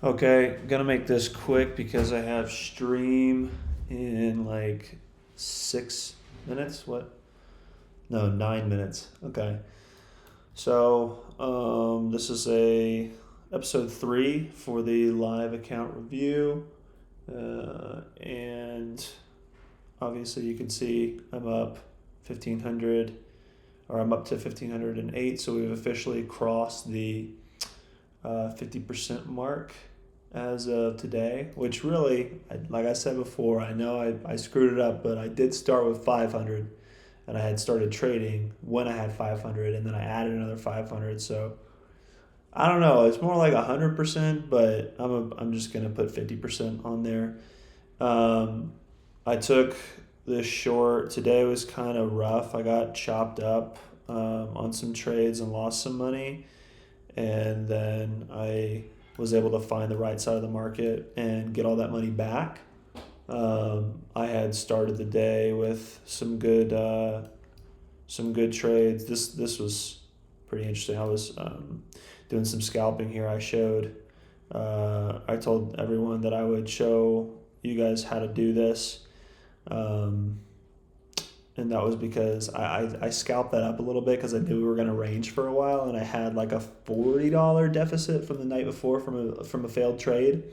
Okay, gonna make this quick because I have stream in like 6 minutes. What? No, 9 minutes. Okay. So, this is a episode 3 for the live account review. And obviously you can see I'm up 1500, or I'm up to 1508. So we've officially crossed the 50% mark as of today, which really, like I said before, I know I screwed it up, but I did start with 500 and I had started trading when I had 500 and then I added another 500. So I don't know, it's more like 100%, but I'm just going to put 50% on there. I took this short. Today was kind of rough. I got chopped up on some trades and lost some money. And then I was able to find the right side of the market and get all that money back. I had started the day with some good trades. This was pretty interesting. I was doing some scalping here. I told everyone that I would show you guys how to do this. And that was because I scalped that up a little bit because I knew we were going to range for a while, and I had like a $40 deficit from the night before from a failed trade,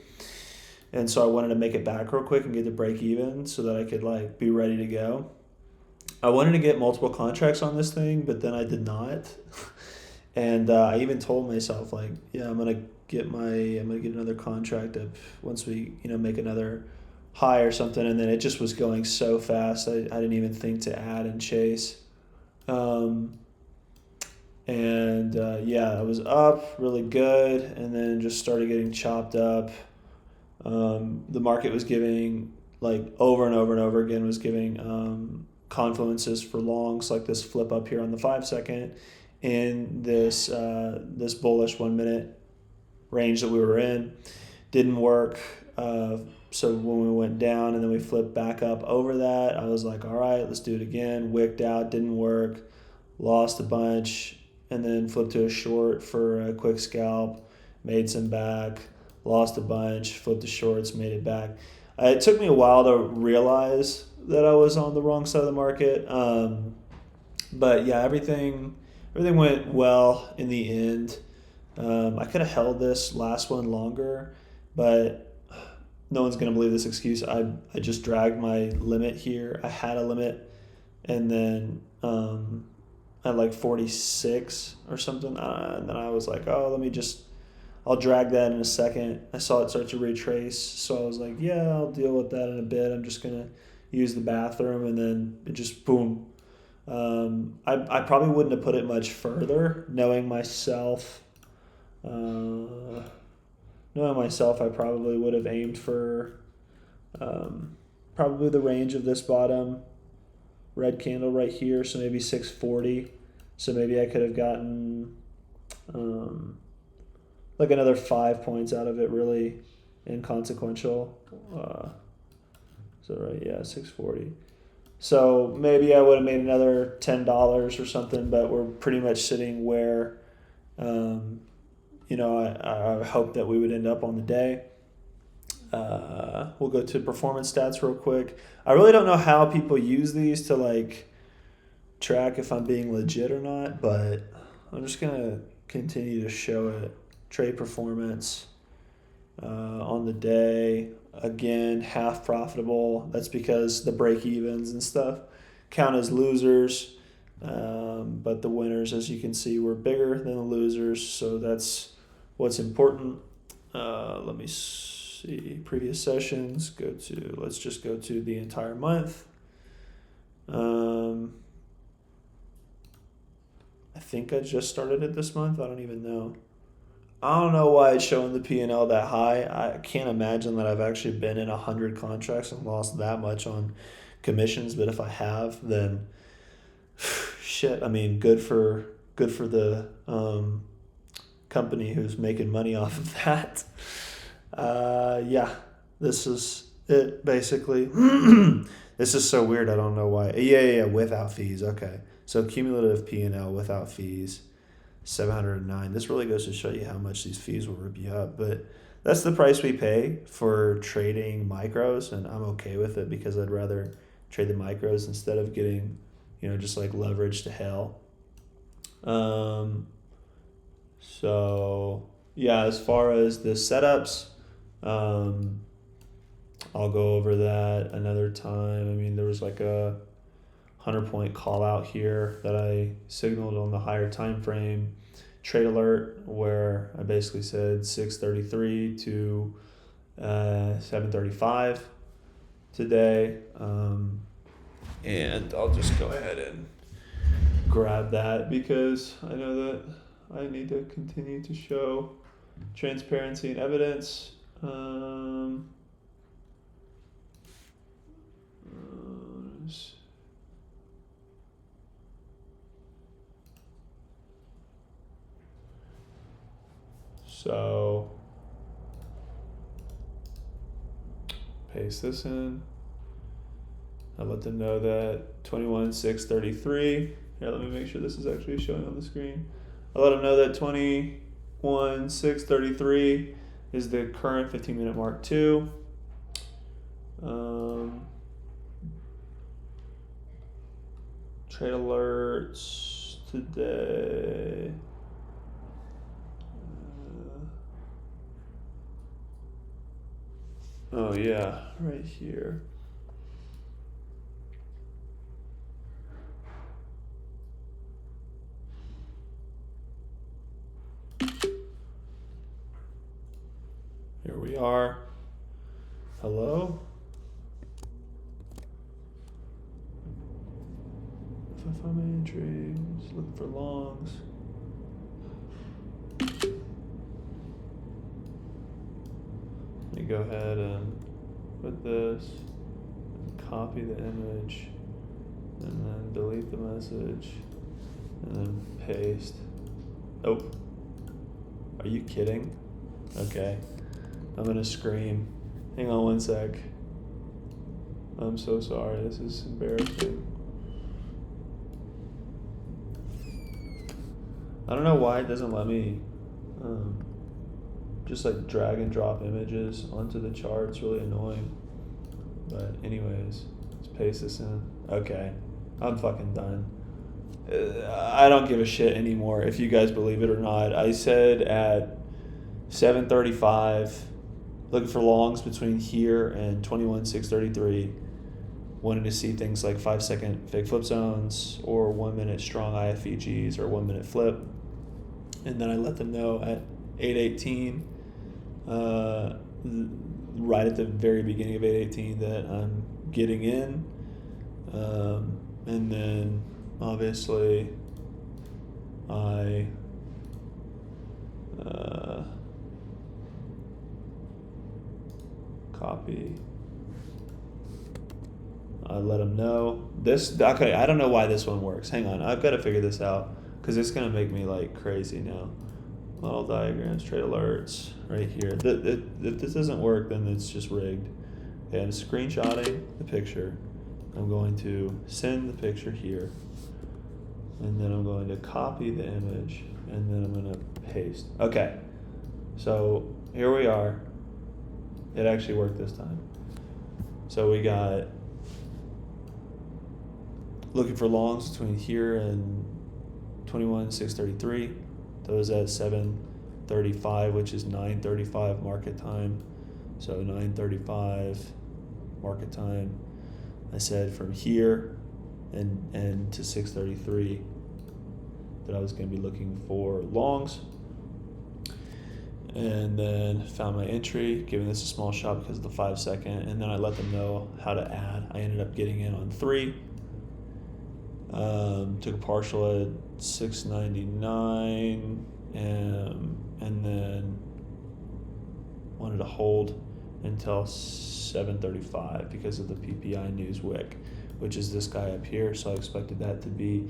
and so I wanted to make it back real quick and get to break even so that I could like be ready to go. I wanted to get multiple contracts on this thing, but then I did not, and I even told myself like, yeah, I'm gonna get another contract up once we make another high or something, and then it just was going so fast I didn't even think to add and chase. Um, and yeah, I was up really good and then just started getting chopped up. The market was giving, like, over and over and over again, was giving confluences for longs, like this flip up here on the 5 second in this bullish 1 minute range that we were in. Didn't work. So when we went down and then we flipped back up over that, I was like, all right, let's do it again. Wicked out, didn't work, lost a bunch, and then flipped to a short for a quick scalp, made some back, lost a bunch, flipped to shorts, made it back. It took me a while to realize that I was on the wrong side of the market. But yeah, everything went well in the end. I could have held this last one longer, but no one's going to believe this excuse. I just dragged my limit here. I had a limit, and then at like 46 or something, and then I was like, oh, I'll drag that in a second. I saw it start to retrace, so I was like, yeah, I'll deal with that in a bit. I'm just going to use the bathroom, and then it just boom. I probably wouldn't have put it much further, knowing myself. Knowing myself, I probably would have aimed for probably the range of this bottom red candle right here, so maybe 640. So maybe I could have gotten like another 5 points out of it, really inconsequential. So right, yeah, 640. So maybe I would have made another $10 or something, but we're pretty much sitting where I hope that we would end up on the day. We'll go to performance stats real quick. I really don't know how people use these to like track if I'm being legit or not, but I'm just gonna continue to show it. Trade performance on the day, again, half profitable. That's because the break evens and stuff count as losers. But the winners, as you can see, were bigger than the losers, so that's what's important. Let me see previous sessions. Let's just go to the entire month. I think I just started it this month. I don't even know. I don't know why it's showing the P&L that high. I can't imagine that I've actually been in 100 contracts and lost that much on commissions. But if I have, then shit. I mean, good for the company who's making money off of that. Yeah, this is it basically. This is so weird. I don't know why. Yeah, without fees. Okay, so cumulative P&L without fees, 709. This really goes to show you how much these fees will rip you up. But that's the price we pay for trading micros, and I'm okay with it because I'd rather trade the micros instead of getting, just like leverage to hell. So yeah, as far as the setups, I'll go over that another time. I mean, there was like a 100-point call out here that I signaled on the higher time frame trade alert, where I basically said 633 to 735 today. And I'll just go ahead and grab that because I know that I need to continue to show transparency and evidence. So paste this in. I let them know that 21,633. Here, let me make sure this is actually showing on the screen. I let them know that 21,633 is the current 15-minute mark too. Trade alerts today. Oh yeah, right here. Here we are. Hello? If I find my entry, just looking for longs. Let me go ahead and put this, and copy the image, and then delete the message, and then paste. Oh, are you kidding? Okay, I'm gonna scream. Hang on one sec. I'm so sorry, this is embarrassing. I don't know why it doesn't let me just like drag and drop images onto the chart. It's really annoying. But anyways, let's paste this in. Okay, I'm fucking done. I don't give a shit anymore if you guys believe it or not. I said at 7:35, looking for longs between here and 21,633. Wanted to see things like 5-second fake flip zones or 1 minute strong IFVGs or 1 minute flip. And then I let them know at 8:18, right at the very beginning of 8:18, that I'm getting in. And then obviously I copy. I let them know this. Okay, I don't know why this one works. Hang on, I've got to figure this out because it's gonna make me like crazy now. Model diagrams, trade alerts, right here. If this doesn't work, then it's just rigged. Okay, I'm screenshotting the picture. I'm going to send the picture here, and then I'm going to copy the image, and then I'm going to paste. Okay, so here we are. It actually worked this time. So we got looking for longs between here and 21,633. That was at 7:35, which is 9:35 market time. So 9:35 market time. I said from here and to 6:33 that I was going to be looking for longs. And then found my entry, giving this a small shot because of the 5-second, and then I let them know how to add. I ended up getting in on 3. Took a partial at 6.99, and then wanted to hold until 7:35 because of the PPI news wick, which is this guy up here. So I expected that to be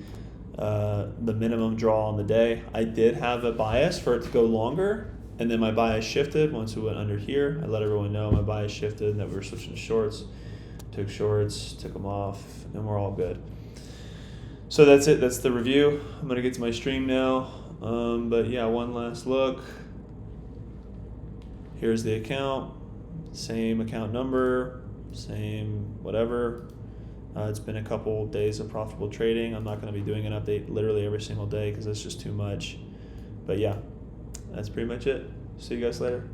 the minimum draw on the day. I did have a bias for it to go longer, and then my bias shifted once we went under here. I let everyone know my bias shifted and that we were switching to shorts. Took shorts, took them off, and we're all good. So that's it. That's the review. I'm going to get to my stream now. But yeah, one last look. Here's the account, same account number, same whatever. It's been a couple days of profitable trading. I'm not going to be doing an update literally every single day because that's just too much. But yeah, that's pretty much it. See you guys later.